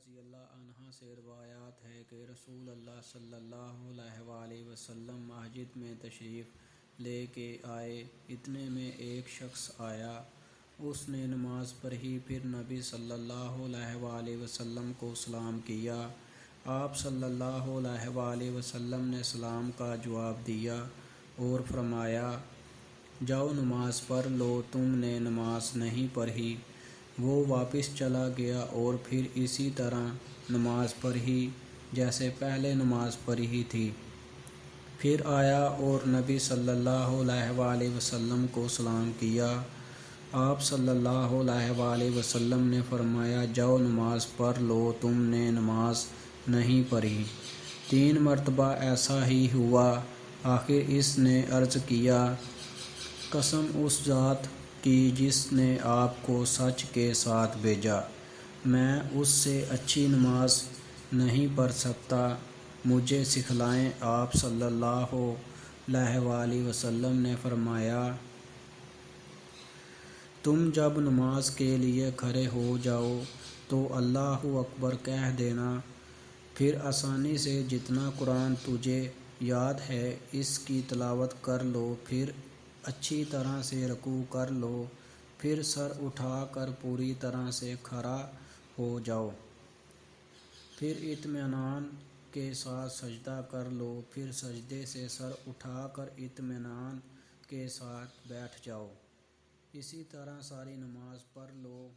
رضی اللہ عنہ سے روایات ہے کہ رسول اللہ صلی اللہ علیہ وآلہ وسلم مسجد میں تشریف لے کے آئے۔ اتنے میں ایک شخص آیا، اس نے نماز پڑھی، پھر نبی صلی اللہ علیہ وآلہ وسلم کو سلام کیا۔ آپ صلی اللہ علیہ وآلہ وسلم نے سلام کا جواب دیا اور فرمایا، جاؤ نماز پڑھ لو، تم نے نماز نہیں پڑھی۔ وہ واپس چلا گیا اور پھر اسی طرح نماز پڑھی جیسے پہلے نماز پڑھی تھی۔ پھر آیا اور نبی صلی اللہ علیہ وآلہ وسلم کو سلام کیا۔ آپ صلی اللہ علیہ وآلہ وسلم نے فرمایا، جاؤ نماز پڑھ لو، تم نے نماز نہیں پڑھی۔ 3 مرتبہ ایسا ہی ہوا۔ آخر اس نے عرض کیا، قسم اس ذات کی جس نے آپ کو سچ کے ساتھ بھیجا، میں اس سے اچھی نماز نہیں پڑھ سکتا، مجھے سکھلائیں۔ آپ صلی اللہ علیہ وآلہ وسلم نے فرمایا، تم جب نماز کے لیے کھڑے ہو جاؤ تو اللہ اکبر کہہ دینا، پھر آسانی سے جتنا قرآن تجھے یاد ہے اس کی تلاوت کر لو، پھر اچھی طرح سے رکوع کر لو، پھر سر اٹھا کر پوری طرح سے کھڑا ہو جاؤ، پھر اطمینان کے ساتھ سجدہ کر لو، پھر سجدے سے سر اٹھا کر اطمینان کے ساتھ بیٹھ جاؤ، اسی طرح ساری نماز پڑھ لو۔